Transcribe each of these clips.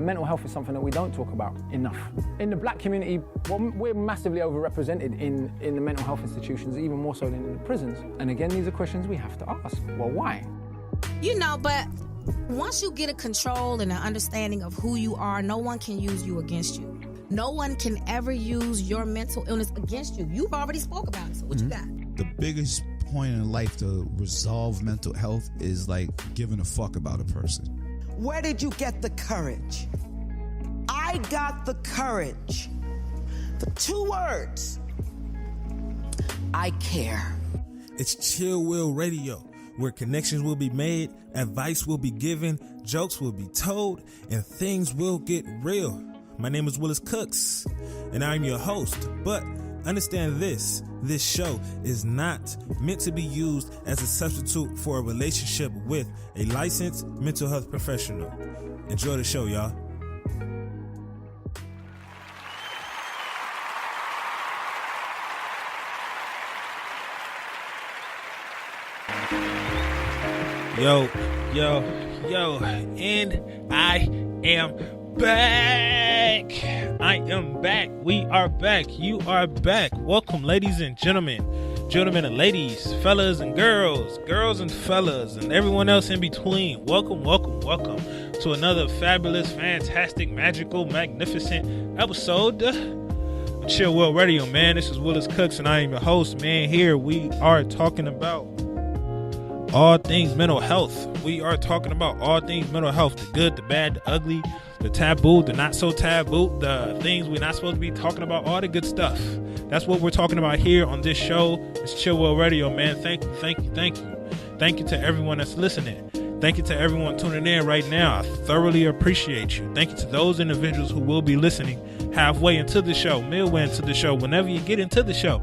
mental health is something that we don't talk about enough. In the black community, we're massively overrepresented in the mental health institutions, even more so than in the prisons. And again, these are questions we have to ask. Well, why? But once you get a control and an understanding of who you are, no one can use you against you. No one can ever use your mental illness against you. You've already spoke about it, so what you got? The biggest point in life to resolve mental health is like giving a fuck about a person. Where did you get the courage? I got the courage for 2 words. I care. It's Chill Will Radio, where connections will be made, advice will be given, jokes will be told, and things will get real. My name is Willis Cooks, and I'm your host. But understand this show is not meant to be used as a substitute for a relationship with a licensed mental health professional. Enjoy the show, y'all. Yo, and I am back. We are back. You are back. Welcome, ladies and gentlemen and ladies, fellas and girls and fellas, and everyone else in between. Welcome to another fabulous, fantastic, magical, magnificent episode of Chill World Radio, man. This is Willis Cooks, and I am your host, man. Here we are talking about all things mental health. We are talking about all things mental health, the good, the bad, the ugly, the taboo, the not so taboo, the things we're not supposed to be talking about, all the good stuff. That's what we're talking about here on this show. It's Chill World Radio, man. Thank you. Thank you to everyone that's listening. Thank you to everyone tuning in right now. I thoroughly appreciate you. Thank you to those individuals who will be listening halfway into the show, midway into the show, whenever you get into the show.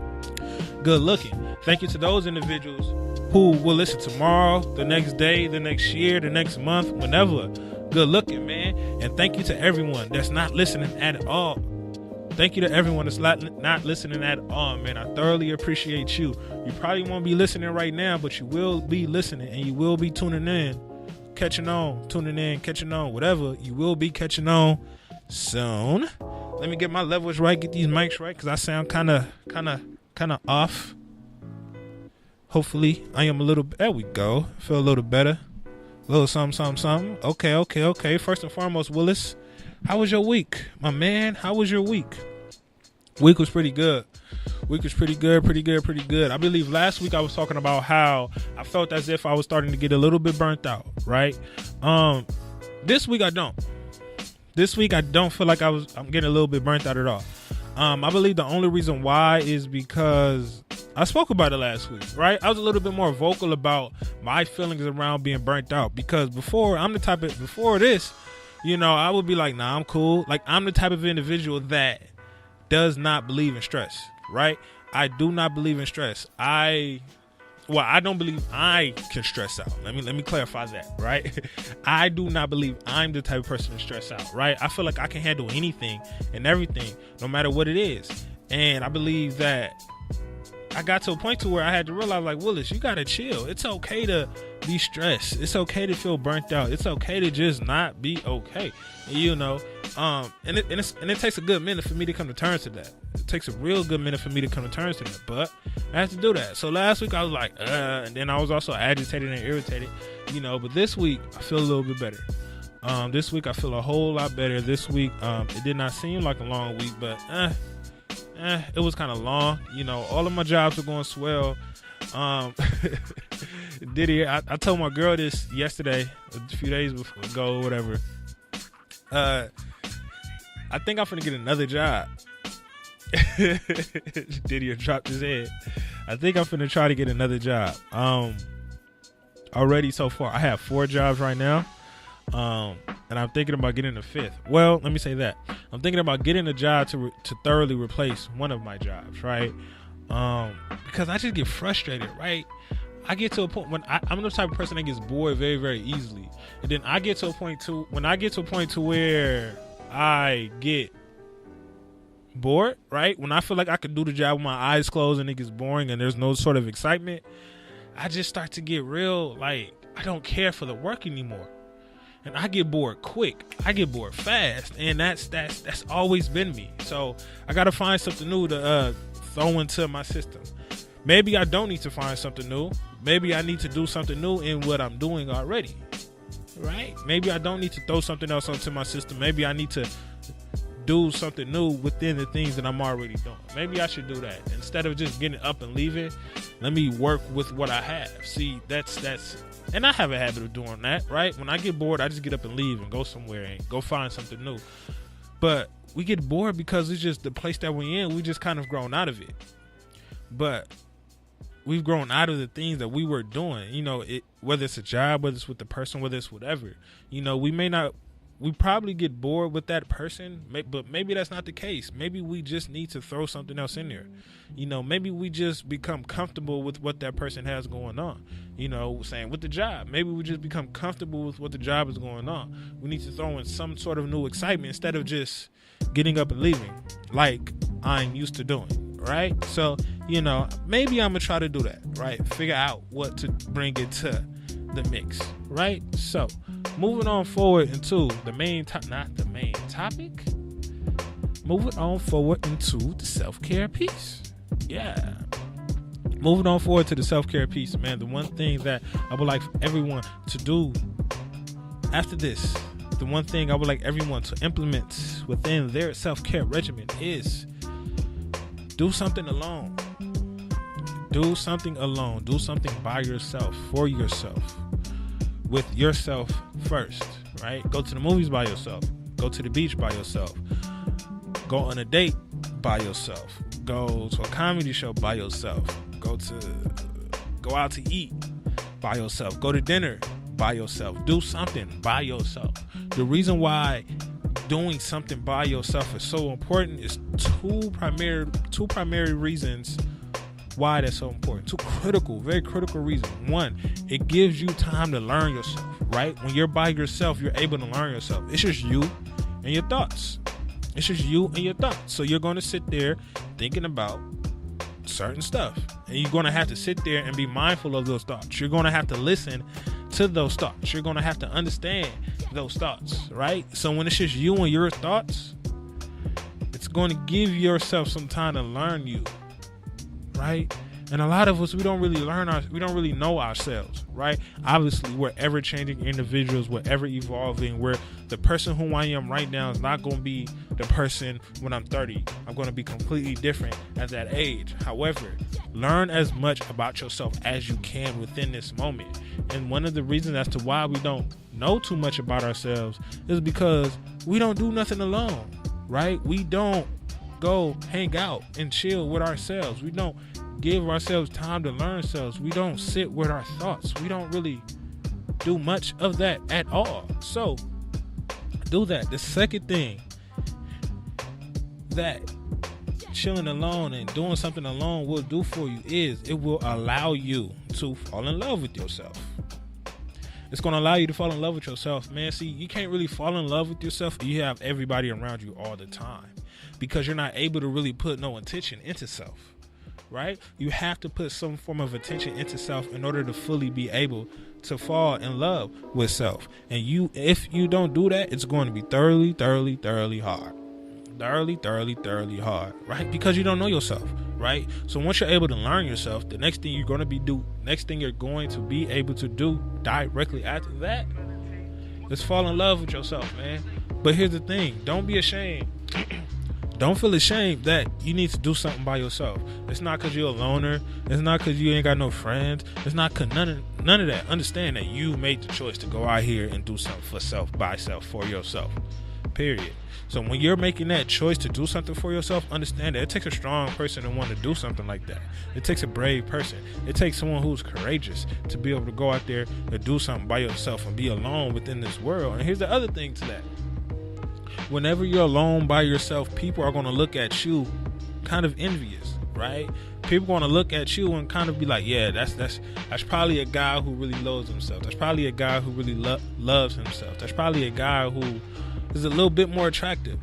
Good looking. Thank you to those individuals who will listen tomorrow, the next day, the next year, the next month, whenever. Good looking, man. And thank you to everyone that's not listening at all. Thank you to everyone that's not listening at all, man. I thoroughly appreciate you. You probably won't be listening right now, but you will be listening, and you will be tuning in, catching on, whatever. You will be catching on soon. Let me get my levels right, get these mics right, because I sound kind of off. Hopefully, I am a little. There we go. Feel a little better. A little something. Okay. First and foremost, Willis, how was your week, my man? How was your week? Week was pretty good. Pretty good. I believe last week I was talking about how I felt as if I was starting to get a little bit burnt out, right? This week I don't. This week I don't feel like I'm getting a little bit burnt out at all. I believe the only reason why is because I spoke about it last week, right? I was a little bit more vocal about my feelings around being burnt out, because before this, I would be like, nah, I'm cool. Like, I'm the type of individual that does not believe in stress, right? I do not believe in stress. I don't believe I can stress out. Let me clarify that, right? I do not believe I'm the type of person to stress out, right? I feel like I can handle anything and everything, no matter what it is. And I believe that I got to a point to where I had to realize, like, Willis, you gotta chill. It's okay to be stressed. It's okay to feel burnt out. It's okay to just not be okay. And it takes a good minute for me to come to terms to that. It takes a real good minute for me to come to terms to that, but I have to do that. So last week I was like, and then I was also agitated and irritated, but this week I feel a little bit better. This week I feel a whole lot better. This week, it did not seem like a long week, but it was kind of long. All of my jobs are going swell. Diddy, I told my girl this yesterday, a few days ago, whatever. I think I'm finna get another job. Diddy dropped his head. I think I'm finna try to get another job. Already so far, I have 4 jobs right now. And I'm thinking about getting a 5th. Well, let me say that. I'm thinking about getting a job to thoroughly replace one of my jobs, right? Because I just get frustrated, right? I get to a point when I'm the type of person that gets bored very, very easily. And then I get to a point to where I get bored, right? When I feel like I can do the job with my eyes closed and it gets boring and there's no sort of excitement, I just start to get real, like, I don't care for the work anymore. And I get bored quick. I get bored fast. And that's always been me. So I got to find something new to throw into my system. Maybe I don't need to find something new. Maybe I need to do something new in what I'm doing already. Right? Maybe I don't need to throw something else onto my system. Maybe I need to do something new within the things that I'm already doing. Maybe I should do that. Instead of just getting up and leaving, let me work with what I have. See, that's and I have a habit of doing that, right? When I get bored, I just get up and leave and go somewhere and go find something new. But we get bored because it's just the place that we're in. We just kind of grown out of it. But we've grown out of the things that we were doing, you know, whether it's a job, whether it's with the person, whether it's whatever, you know, we probably get bored with that person, but maybe that's not the case. Maybe we just need to throw something else in there. You know, maybe we just become comfortable with what that person has going on. You know, saying with the job, maybe we just become comfortable with what the job is going on. We need to throw in some sort of new excitement instead of just getting up and leaving like I'm used to doing, right? So, you know, maybe I'm gonna try to do that, right? Figure out what to bring into the mix, right? So, moving on forward into the main not the main topic. Moving on forward into the self-care piece. Yeah. Moving on forward to the self-care piece, man. The one thing that I would like everyone to do after this, the one thing I would like everyone to implement within their self-care regimen is do something alone. Do something alone. Do something by yourself, for yourself, with yourself first, right? Go to the movies by yourself. Go to the beach by yourself. Go on a date by yourself. Go to a comedy show by yourself. Go out to eat by yourself. Go to dinner by yourself. Do something by yourself. The reason why doing something by yourself is so important is two primary reasons why that's so important. Very critical reasons. One, it gives you time to learn yourself, right? When you're by yourself, you're able to learn yourself. It's just you and your thoughts. So you're going to sit there thinking about certain stuff, and you're going to have to sit there and be mindful of those thoughts. You're going to have to listen to those thoughts. You're going to have to understand those thoughts, right? So when it's just you and your thoughts, it's going to give yourself some time to learn you, right? And a lot of us, we don't really know ourselves, right? Obviously, we're ever-changing individuals, we're ever-evolving. The person who I am right now is not going to be the person when I'm 30. I'm going to be completely different at that age. However, learn as much about yourself as you can within this moment. And one of the reasons as to why we don't know too much about ourselves is because we don't do nothing alone, right? We don't go hang out and chill with ourselves. We don't give ourselves time to learn ourselves. We don't sit with our thoughts. We don't really do much of that at all. So do that. The second thing that chilling alone and doing something alone will do for you is it will allow you to fall in love with yourself. It's going to allow you to fall in love with yourself, man. See, you can't really fall in love with yourself if you have everybody around you all the time, because you're not able to really put no attention into self, right? You have to put some form of attention into self in order to fully be able to fall in love with self. And if you don't do that, it's going to be thoroughly hard. Thoroughly hard, right? Because you don't know yourself, right? So once you're able to learn yourself, the next thing you're going to be able to do directly after that is fall in love with yourself, man. But here's the thing, don't be ashamed. Don't feel ashamed that you need to do something by yourself. It's not because you're a loner. It's not because you ain't got no friends. It's not because none of that. Understand that you made the choice to go out here and do something for self, by self, for yourself. Period. So when you're making that choice to do something for yourself, understand that it takes a strong person to want to do something like that. It takes a brave person. It takes someone who's courageous to be able to go out there and do something by yourself and be alone within this world. And here's the other thing to that. Whenever you're alone by yourself, people are going to look at you kind of envious, right? People are going to look at you and kind of be like, yeah, that's probably a guy who really loves himself. That's probably a guy who really loves himself. That's probably a guy who is a little bit more attractive,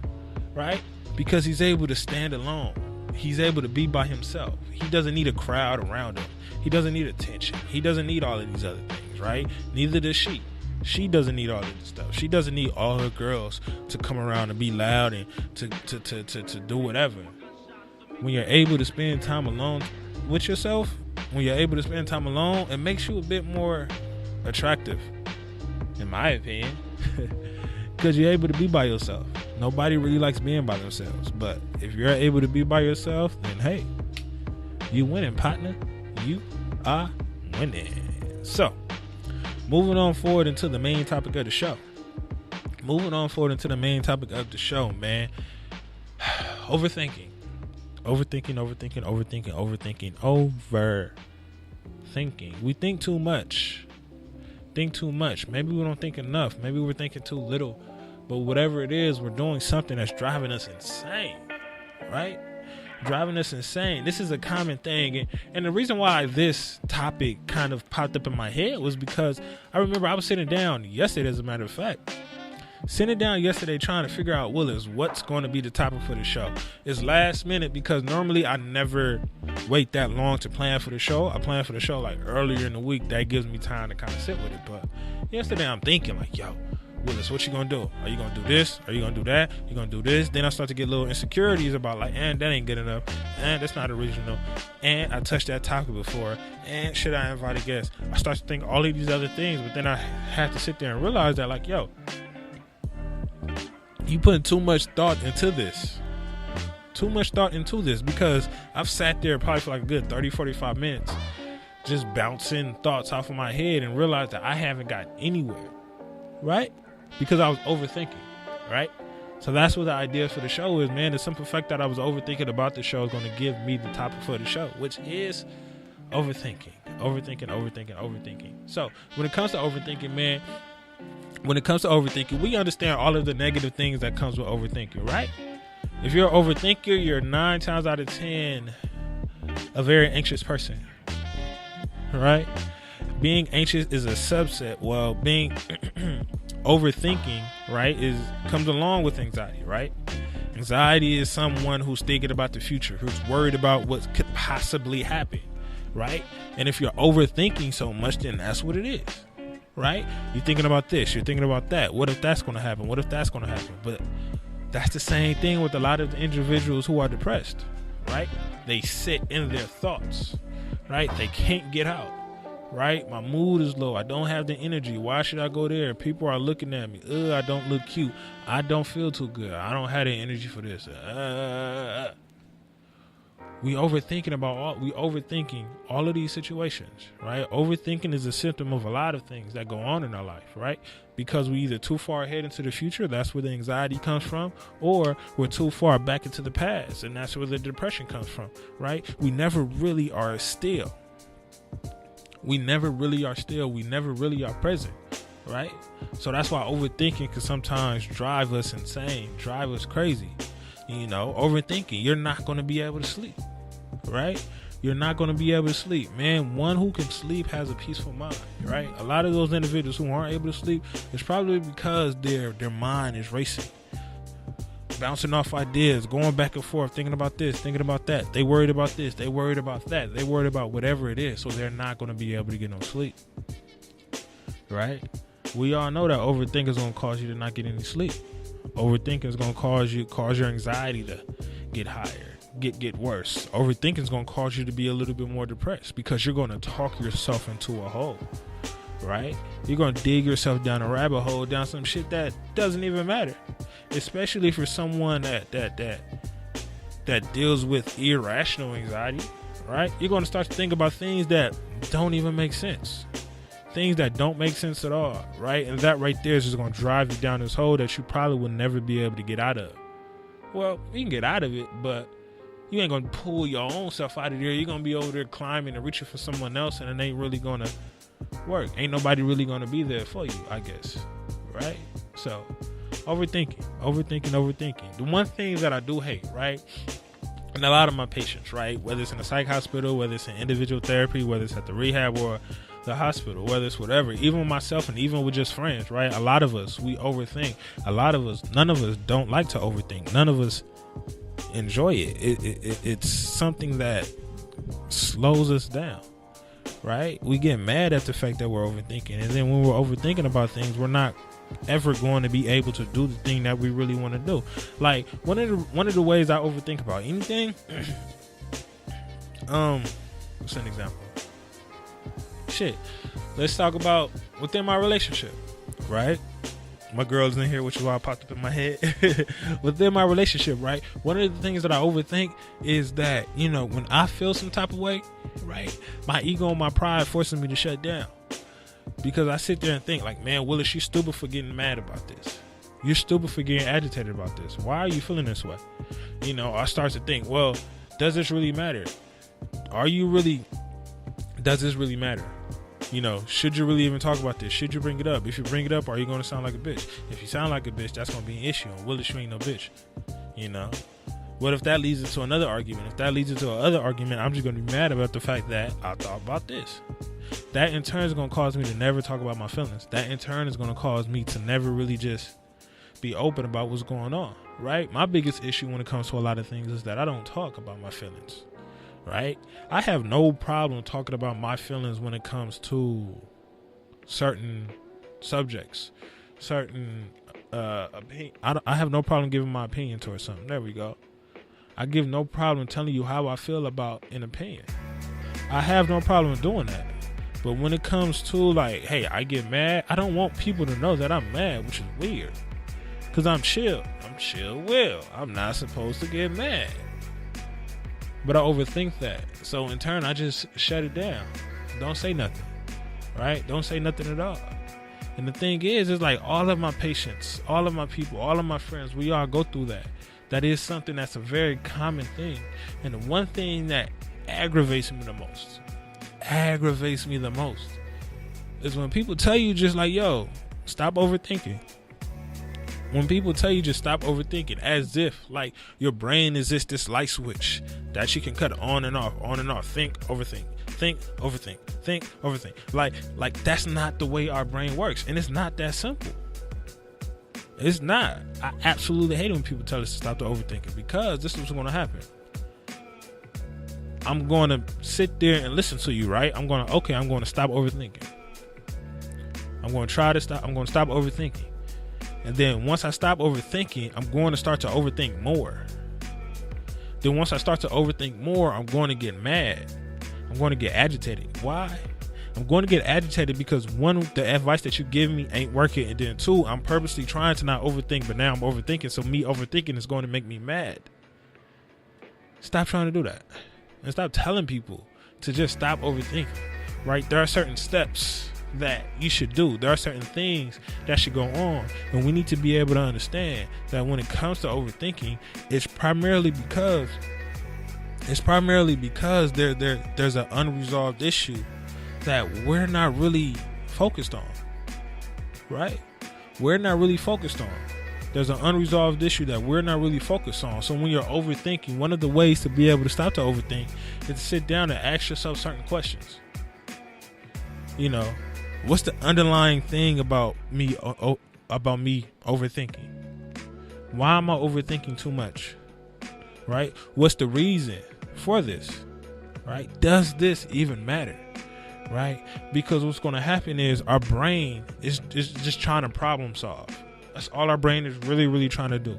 right? Because he's able to stand alone. He's able to be by himself. He doesn't need a crowd around him. He doesn't need attention. He doesn't need all of these other things, right? Neither does she. She doesn't need all of this stuff. She doesn't need all her girls to come around and be loud and to do whatever. When you're able to spend time alone with yourself, when you're able to spend time alone, it makes you a bit more attractive, in my opinion, because you're able to be by yourself. Nobody really likes being by themselves, but if you're able to be by yourself, then hey, you winning, partner. You are winning. So, moving on forward into the main topic of the show. Man. Overthinking. We think too much. Maybe we don't think enough. Maybe we're thinking too little. But whatever it is, we're doing something that's driving us insane, right? This is a common thing. And the reason why this topic kind of popped up in my head was because I remember I was sitting down yesterday, as a matter of fact. Trying to figure out, Willis, what's going to be the topic for the show. It's last minute because normally I never wait that long to plan for the show. I plan for the show like earlier in the week. That gives me time to kind of sit with it. But yesterday I'm thinking like, yo, Willis, what you gonna do? Are you gonna do this? Are you gonna do that? You gonna do this? Then I start to get little insecurities about like, and that ain't good enough, and that's not original, and I touched that topic before, and should I invite a guest? I start to think all of these other things, but then I had to sit there and realize that like, yo, you putting too much thought into this. Because I've sat there probably for like a good 30-45 minutes just bouncing thoughts off of my head and realized that I haven't gotten anywhere, right? Because I was overthinking, right? So that's what the idea for the show is, man. The simple fact that I was overthinking about the show is going to give me the topic for the show, which is overthinking. So when it comes to overthinking, man, we understand all of the negative things that comes with overthinking, right? If you're an overthinker, you're 9 times out of 10 a very anxious person, right? Being anxious is a subset. Well, being overthinking, right, comes along with anxiety, right? Anxiety is someone who's thinking about the future, who's worried about what could possibly happen, right? And if you're overthinking so much, then that's what it is. Right? You're thinking about this, you're thinking about that. What if that's going to happen? But that's the same thing with a lot of the individuals who are depressed, right? They sit in their thoughts, right? They can't get out, right? My mood is low. I don't have the energy. Why should I go there? People are looking at me. I don't look cute. I don't feel too good. I don't have the energy for this. We overthinking all of these situations, right? Overthinking is a symptom of a lot of things that go on in our life, right? Because we either too far ahead into the future, that's where the anxiety comes from, or we're too far back into the past, and that's where the depression comes from, right? We never really are still. We never really are present, right? So that's why overthinking can sometimes drive us insane, drive us crazy. You know, overthinking, you're not going to be able to sleep, right? You're not going to be able to sleep. Man, one who can sleep has a peaceful mind, right? A lot of those individuals who aren't able to sleep, it's probably because their mind is racing, bouncing off ideas, going back and forth, thinking about this, thinking about that. They worried about this, they worried about that, they worried about whatever it is, so they're not going to be able to get no sleep, right? We all know that overthinking is going to cause you to not get any sleep. Overthinking is going to cause your anxiety to get higher, get worse. Overthinking is going to cause you to be a little bit more depressed because you're going to talk yourself into a hole, right? You're going to dig yourself down a rabbit hole, down some shit that doesn't even matter, especially for someone that deals with irrational anxiety, right? You're going to start to think about things that don't even make sense. Things that don't make sense at all, right? And that right there is just going to drive you down this hole that you probably will never be able to get out of. Well, you can get out of it, but you ain't going to pull your own self out of there. You're going to be over there climbing and reaching for someone else, and it ain't really going to work. Ain't nobody really going to be there for you, I guess, right? So, overthinking. The one thing that I do hate, right? And a lot of my patients, right? Whether it's in a psych hospital, whether it's in individual therapy, whether it's at the rehab or the hospital, whether it's whatever, even with myself and even with just friends, right? A lot of us, we overthink. None of us don't like to overthink. None of us enjoy it. It's something that slows us down, right? We get mad at the fact that we're overthinking, and then when we're overthinking about things, we're not ever going to be able to do the thing that we really want to do. Like one of the ways I overthink about anything, what's an example? Shit, let's talk about within my relationship, right? My girl's in here, which is why I popped up in my head. Within my relationship, right? One of the things that I overthink is that, you know, when I feel some type of way, right, my ego and my pride forces me to shut down. Because I sit there and think, like, man, Willis, you're stupid for getting mad about this. You're stupid for getting agitated about this. Why are you feeling this way? You know, I start to think, well, does this really matter? Does this really matter? You know, should you really even talk about this? Should you bring it up? If you bring it up, are you going to sound like a bitch? If you sound like a bitch, that's going to be an issue. And Willis, you ain't no bitch. You know? What if that leads into another argument? If that leads into another argument, I'm just going to be mad about the fact that I thought about this. That in turn is going to cause me to never talk about my feelings. That in turn is going to cause me to never really just be open about what's going on, right? My biggest issue when it comes to a lot of things is that I don't talk about my feelings. Right? I have no problem talking about my feelings when it comes to certain subjects, certain opinion. I have no problem giving my opinion towards something. There we go. I give no problem telling you how I feel about an opinion. I have no problem doing that. But when it comes to like, hey, I get mad, I don't want people to know that I'm mad, which is weird. Because I'm chill. I'm chill will. I'm not supposed to get mad. But I overthink that. So in turn, I just shut it down. Don't say nothing. Right? Don't say nothing at all. And the thing is like all of my patients, all of my people, all of my friends, we all go through that. That is something that's a very common thing. And the one thing that aggravates me the most is when people tell you just like, yo, stop overthinking. When people tell you just stop overthinking, as if like your brain is this light switch that you can cut on and off. Think, overthink, think, overthink, think, overthink. Like that's not the way our brain works, and it's not that simple. It's not. I absolutely hate it when people tell us to stop the overthinking, because this is what's going to happen. I'm going to sit there and listen to you, right? I'm going to stop overthinking. I'm going to try to stop. I'm going to stop overthinking. And then once I stop overthinking, I'm going to start to overthink more. Then once I start to overthink more, I'm going to get mad. I'm going to get agitated. Why? I'm going to get agitated because one, the advice that you give me ain't working. And then two, I'm purposely trying to not overthink, but now I'm overthinking. So me overthinking is going to make me mad. Stop trying to do that. And stop telling people to just stop overthinking, right? There are certain steps that you should do. There are certain things that should go on, and we need to be able to understand that when it comes to overthinking, it's primarily because there's an unresolved issue that we're not really focused on, right? We're not really focused on. There's an unresolved issue that we're not really focused on. So when you're overthinking, one of the ways to be able to stop to overthink is to sit down and ask yourself certain questions. You know, what's the underlying thing about me overthinking? Why am I overthinking too much? Right? What's the reason for this? Right? Does this even matter? Right? Because what's going to happen is our brain is just trying to problem solve. That's all our brain is really, really trying to do.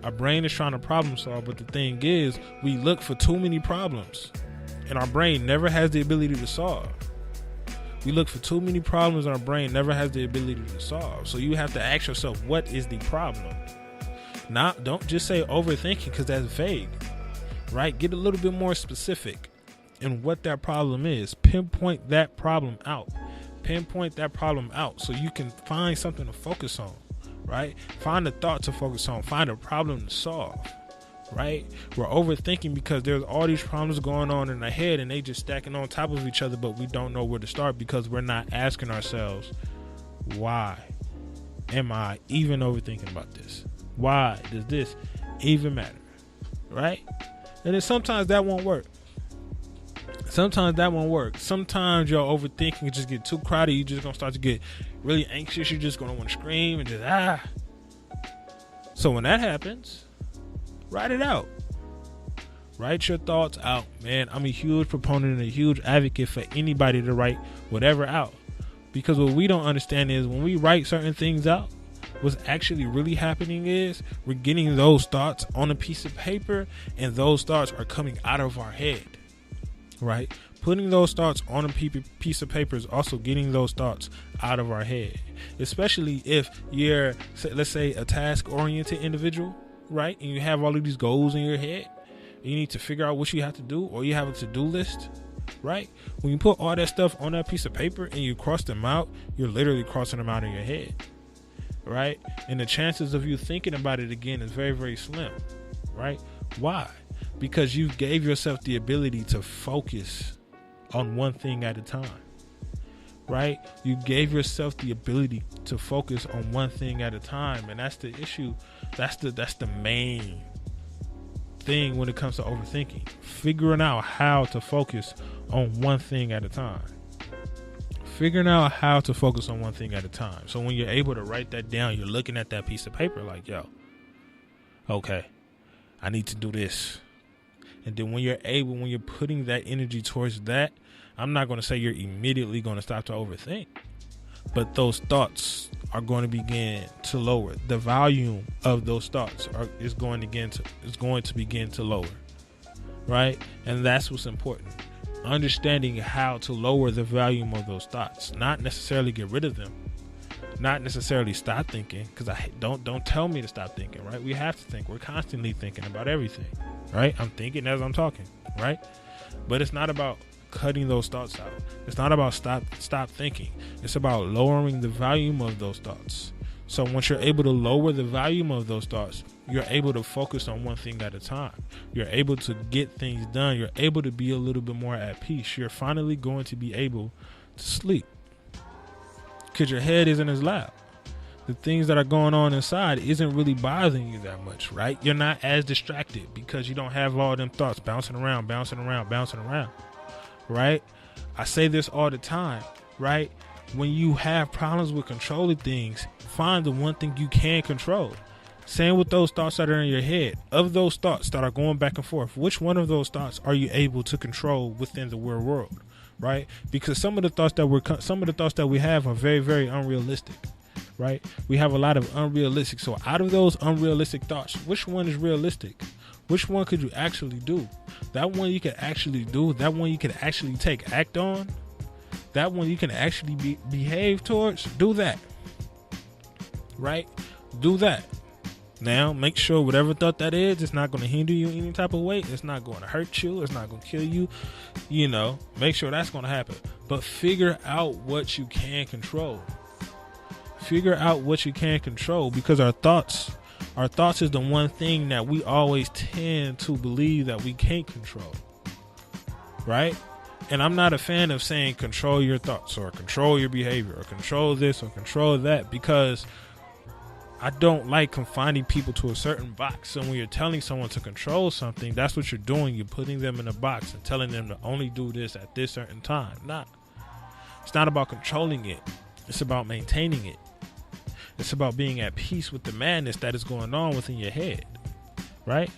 Our brain is trying to problem solve, but the thing is, we look for too many problems, and our brain never has the ability to solve. We look for too many problems, and our brain never has the ability to solve. So you have to ask yourself, what is the problem? Don't just say overthinking, because that's vague, right? Get a little bit more specific in what that problem is. Pinpoint that problem out. So you can find something to focus on, right? Find a thought to focus on. Find a problem to solve, right? We're overthinking because there's all these problems going on in our head, and they just stacking on top of each other, but we don't know where to start because we're not asking ourselves, why am I even overthinking about this? Why does this even matter? Right? And then sometimes that won't work. Sometimes your overthinking just get too crowded. You're just going to start to get really anxious. You're just going to want to scream and just, So when that happens, write it out. Write your thoughts out, man. I'm a huge proponent and a huge advocate for anybody to write whatever out. Because what we don't understand is when we write certain things out, what's actually really happening is we're getting those thoughts on a piece of paper, and those thoughts are coming out of our head, right? Putting those thoughts on a piece of paper is also getting those thoughts out of our head, especially if you're, let's say, a task-oriented individual, right? And you have all of these goals in your head. You need to figure out what you have to do, or you have a to-do list, right? When you put all that stuff on that piece of paper and you cross them out, you're literally crossing them out in your head, right? And the chances of you thinking about it again is very, very slim, right? Why? Because you gave yourself the ability to focus on one thing at a time, right? You gave yourself the ability to focus on one thing at a time, and that's the issue. That's the main thing when it comes to overthinking. Figuring out how to focus on one thing at a time. Figuring out how to focus on one thing at a time. So when you're able to write that down, you're looking at that piece of paper like, yo, okay, I need to do this. And then when you're putting that energy towards that, I'm not going to say you're immediately going to stop to overthink, but those thoughts are going to begin to lower. The volume of those thoughts is going to begin to lower, right? And that's what's important. Understanding how to lower the volume of those thoughts, not necessarily get rid of them, not necessarily stop thinking, because don't tell me to stop thinking, right? We have to think. We're constantly thinking about everything, right? I'm thinking as I'm talking, right? But it's not about cutting those thoughts out. It's not about stop thinking. It's about lowering the volume of those thoughts. So once you're able to lower the volume of those thoughts, you're able to focus on one thing at a time. You're able to get things done. You're able to be a little bit more at peace. You're finally going to be able to sleep because your head isn't as loud. The things that are going on inside isn't really bothering you that much, right? You're not as distracted because you don't have all them thoughts bouncing around, right? I say this all the time, right? When you have problems with controlling things, find the one thing you can control. Same with those thoughts that are in your head. Of those thoughts that are going back and forth, which one of those thoughts are you able to control within the real world, right? Because some of the thoughts that we have are very, very unrealistic, right? We have a lot of unrealistic. So out of those unrealistic thoughts, which one is realistic? Which one could you actually do? That one you can actually do. That one you can actually take act on. That one you can actually behave towards. Do that. Right? Do that. Now, make sure whatever thought that is, it's not going to hinder you any type of way. It's not going to hurt you. It's not going to kill you. You know, make sure that's going to happen. But figure out what you can control. Figure out what you can control, because our thoughts is the one thing that we always tend to believe that we can't control. Right? And I'm not a fan of saying control your thoughts or control your behavior or control this or control that, because I don't like confining people to a certain box. So when you're telling someone to control something, that's what you're doing. You're putting them in a box and telling them to only do this at this certain time. It's not about controlling it. It's about maintaining it. It's about being at peace with the madness that is going on within your head, right?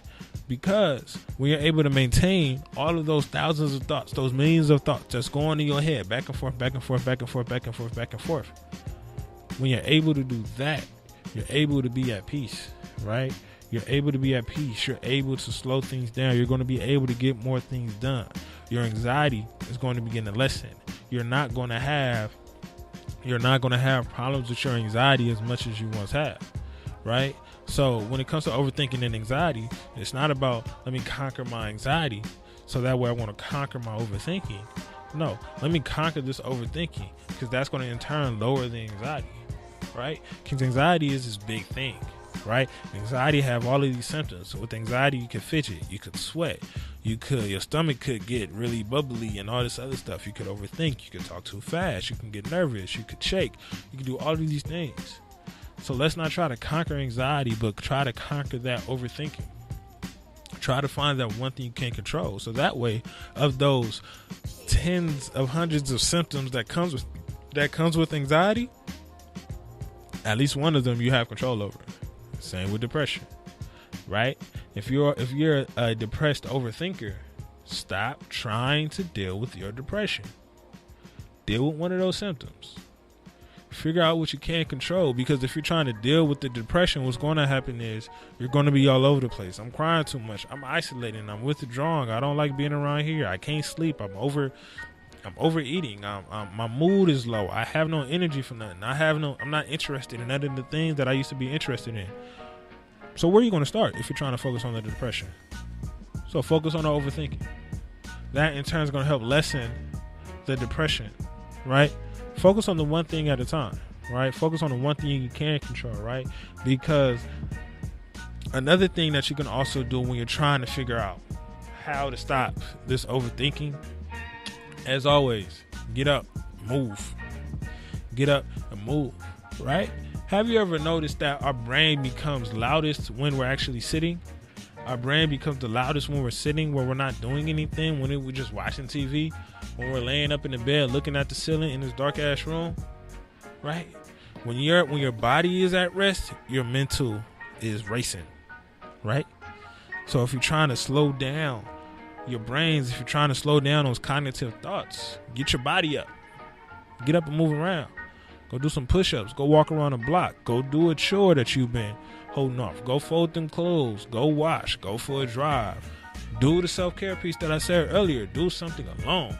Because when you're able to maintain all of those thousands of thoughts, those millions of thoughts that's going in your head, back and forth, back and forth, back and forth, back and forth, back and forth. When you're able to do that, you're able to be at peace, right? You're able to be at peace. You're able to slow things down. You're going to be able to get more things done. Your anxiety is going to begin to lessen. You're not going to have problems with your anxiety as much as you once have, right? So when it comes to overthinking and anxiety, it's not about let me conquer my anxiety so that way I want to conquer my overthinking. No, let me conquer this overthinking, because that's going to in turn lower the anxiety, right? Because anxiety is this big thing, right? Anxiety have all of these symptoms. So with anxiety, you could fidget, you could sweat, your stomach could get really bubbly and all this other stuff. You could overthink, you could talk too fast, you can get nervous, you could shake, you can do all of these things. So let's not try to conquer anxiety, but try to conquer that overthinking. Try to find that one thing you can't control. So that way, of those tens of hundreds of symptoms that comes with anxiety, at least one of them you have control over. Same with depression, right? If you're a depressed overthinker, stop trying to deal with your depression. Deal with one of those symptoms. Figure out what you can't control, because if you're trying to deal with the depression, what's going to happen is you're going to be all over the place. I'm crying too much. I'm isolating. I'm withdrawing. I don't like being around here. I can't sleep. I'm overeating. My mood is low. I have no energy for nothing. I'm not interested in none of the things that I used to be interested in. So where are you going to start if you're trying to focus on the depression? So focus on the overthinking. That in turn is going to help lessen the depression, right? Focus on the one thing at a time, right? Focus on the one thing you can control, right? Because another thing that you can also do when you're trying to figure out how to stop this overthinking, as always, get up, move. Get up and move, right? Have you ever noticed that our brain becomes loudest when we're actually sitting? Our brain becomes the loudest when we're sitting, where we're not doing anything, when we're just watching TV, when we're laying up in the bed looking at the ceiling in this dark ass room, right? When your body is at rest, your mental is racing, right? So if you're trying to slow down your brains, if you're trying to slow down those cognitive thoughts, get your body up, get up and move around, go do some push-ups, go walk around the block, go do a chore that you've been holding off, go fold them clothes, go wash, go for a drive, do the self-care piece that I said earlier, do something alone,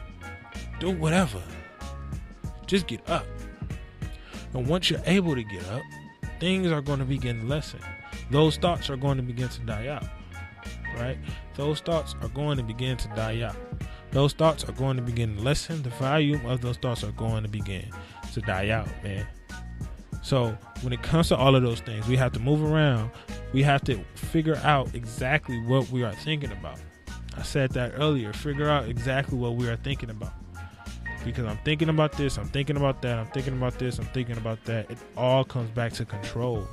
do whatever, just get up. And once you're able to get up, things are going to begin to lessen. Those thoughts are going to begin to die out, right? Those thoughts are going to begin to die out. Those thoughts are going to begin to lessen. The volume of those thoughts are going to begin to die out, man. So when it comes to all of those things, we have to move around. We have to figure out exactly what we are thinking about. I said that earlier. Figure out exactly what we are thinking about. Because I'm thinking about this, I'm thinking about that, I'm thinking about this, I'm thinking about that. It all comes back to control.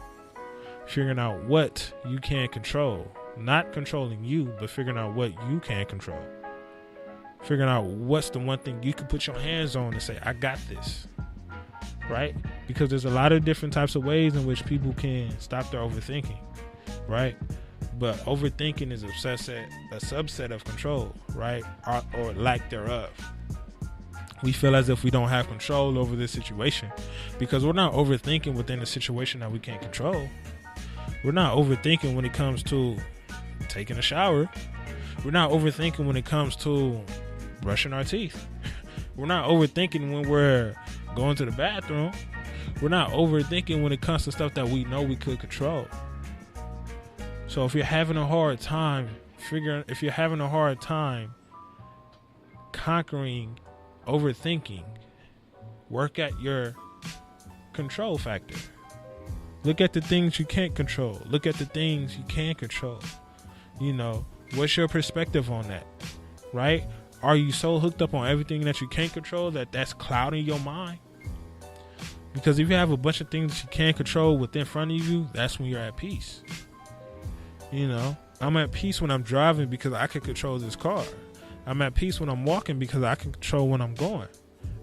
Figuring out what you can control. Not controlling you, but figuring out what you can control. Figuring out what's the one thing you can put your hands on and say, I got this. Right? Because there's a lot of different types of ways in which people can stop their overthinking. Right? But overthinking is a subset of control, right? Or lack thereof. We feel as if we don't have control over this situation because we're not overthinking within a situation that we can't control. We're not overthinking when it comes to taking a shower. We're not overthinking when it comes to brushing our teeth. We're not overthinking when we're going to the bathroom. We're not overthinking when it comes to stuff that we know we could control. So if you're having a hard time conquering overthinking, work at your control factor. Look at the things you can't control. Look at the things you can control. You know, what's your perspective on that? Right? Are you so hooked up on everything that you can't control that's clouding your mind? Because if you have a bunch of things that you can't control within front of you, that's when you're at peace. You know, I'm at peace when I'm driving because I can control this car. I'm at peace when I'm walking because I can control when I'm going,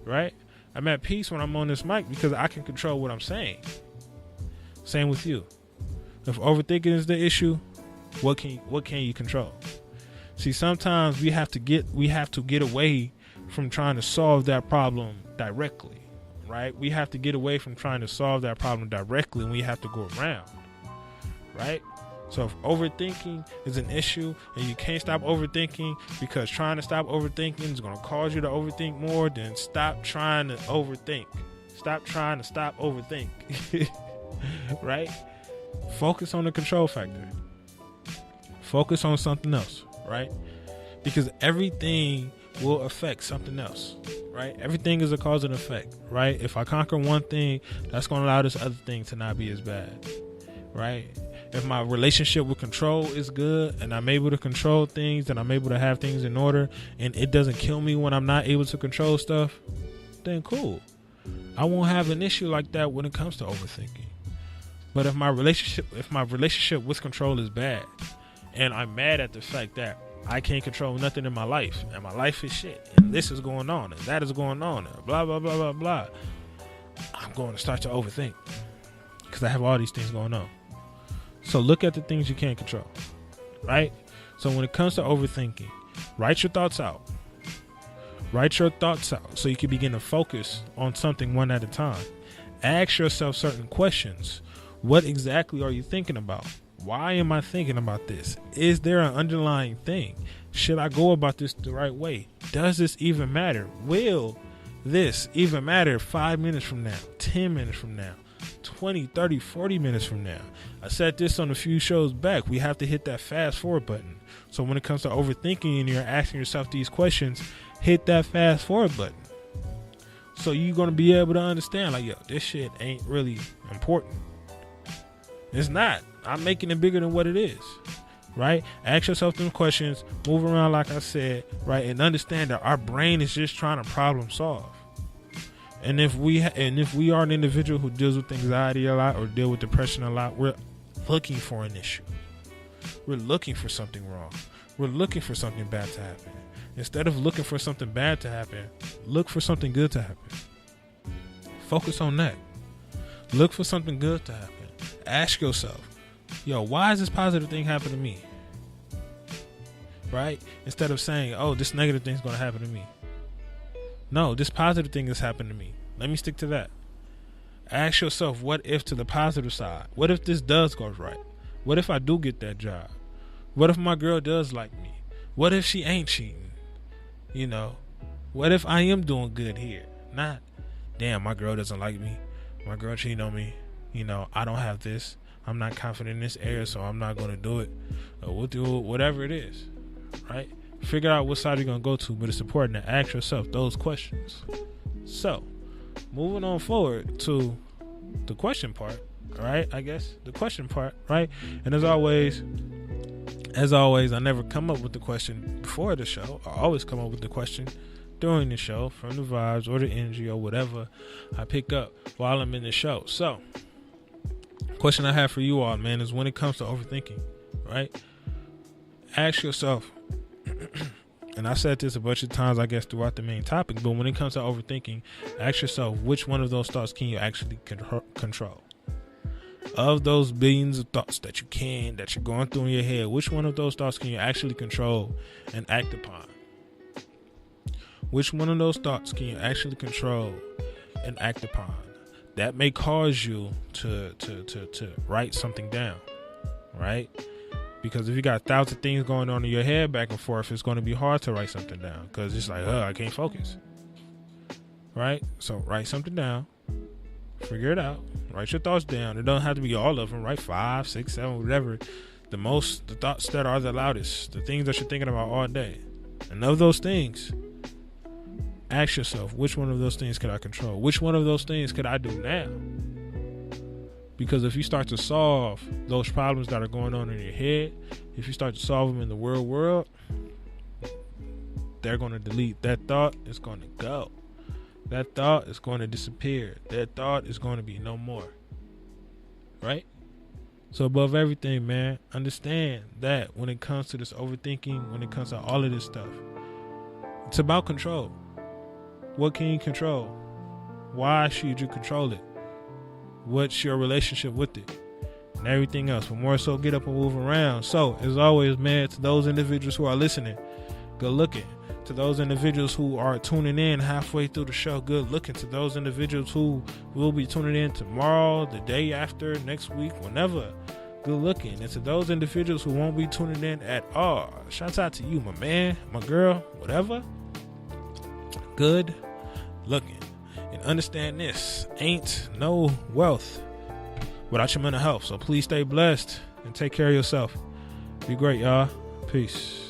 right? I'm at peace when I'm on this mic because I can control what I'm saying. Same with you. If overthinking is the issue, what can you control? See, sometimes we have to get away from trying to solve that problem directly, right? We have to get away from trying to solve that problem directly, and we have to go around, right? So if overthinking is an issue and you can't stop overthinking because trying to stop overthinking is going to cause you to overthink more, then stop trying to overthink. Stop trying to stop overthink. Right? Focus on the control factor. Focus on something else, right? Because everything will affect something else, right? Everything is a cause and effect, right? If I conquer one thing, that's going to allow this other thing to not be as bad, right? If my relationship with control is good and I'm able to control things and I'm able to have things in order and it doesn't kill me when I'm not able to control stuff, then cool. I won't have an issue like that when it comes to overthinking. But if my relationship with control is bad and I'm mad at the fact that I can't control nothing in my life and my life is shit and this is going on and that is going on and blah, blah, blah, blah, blah, I'm going to start to overthink because I have all these things going on. So look at the things you can't control. right? So when it comes to overthinking, write your thoughts out. Write your thoughts out so you can begin to focus on something one at a time. Ask yourself certain questions. What exactly are you thinking about? Why am I thinking about this? Is there an underlying thing? Should I go about this the right way? Does this even matter? Will this even matter 5 minutes from now, 10 minutes from now, 20, 30, 40 minutes from now? I said this on a few shows back. We have to hit that fast forward button. So when it comes to overthinking and you're asking yourself these questions, hit that fast forward button. So you're going to be able to understand, like, yo, this shit ain't really important. It's not. I'm making it bigger than what it is. Right? Ask yourself them questions, move around like I said, right? And understand that our brain is just trying to problem solve. And if we are an individual who deals with anxiety a lot or deal with depression a lot, we're looking for an issue. We're looking for something wrong. We're looking for something bad to happen. Instead of looking for something bad to happen, look for something good to happen. Focus on that. Look for something good to happen. Ask yourself, yo, why is this positive thing happening to me? Right? Instead of saying, oh, this negative thing is going to happen to me. No, this positive thing has happened to me. Let me stick to that. Ask yourself, what if to the positive side? What if this does go right? What if I do get that job? What if my girl does like me? What if she ain't cheating? You know, what if I am doing good here? Not, damn, my girl doesn't like me. My girl cheating on me. You know, I don't have this. I'm not confident in this area, so I'm not going to do it. We'll do whatever it is, right? Figure out what side you're going to go to, but it's important to ask yourself those questions. So, moving on forward to the question part, right? I guess the question part, right? And as always, I never come up with the question before the show. I always come up with the question during the show from the vibes or the energy or whatever I pick up while I'm in the show. So, question I have for you all, man, is when it comes to overthinking, right? Ask yourself, and I said this a bunch of times, I guess, throughout the main topic, but when it comes to overthinking, ask yourself, which one of those thoughts can you actually control? Of those billions of thoughts that you're going through in your head, which one of those thoughts can you actually control and act upon? Which one of those thoughts can you actually control and act upon? That may cause you to write something down, right? Because if you got 1,000 things going on in your head back and forth, it's going to be hard to write something down because it's like, I can't focus, right? So write something down, figure it out, write your thoughts down. It don't have to be all of them, right? 5, 6, 7, whatever. The thoughts that are the loudest, the things that you're thinking about all day. And of those things, ask yourself, which one of those things could I control? Which one of those things could I do now? Because if you start to solve those problems that are going on in your head, if you start to solve them in the real world, they're going to delete. That thought is going to go. That thought is going to disappear. That thought is going to be no more. Right? So above everything, man, understand that when it comes to this overthinking, when it comes to all of this stuff, it's about control. What can you control? Why should you control it? What's your relationship with it? And everything else. But more so, get up and move around. So, as always, man, to those individuals who are listening, good looking. To those individuals who are tuning in halfway through the show, good looking. To those individuals who will be tuning in tomorrow, the day after, next week, whenever, good looking. And to those individuals who won't be tuning in at all, shouts out to you, my man, my girl, whatever. Good looking. And understand this, ain't no wealth without your mental health. So please stay blessed and take care of yourself. Be great, y'all. Peace.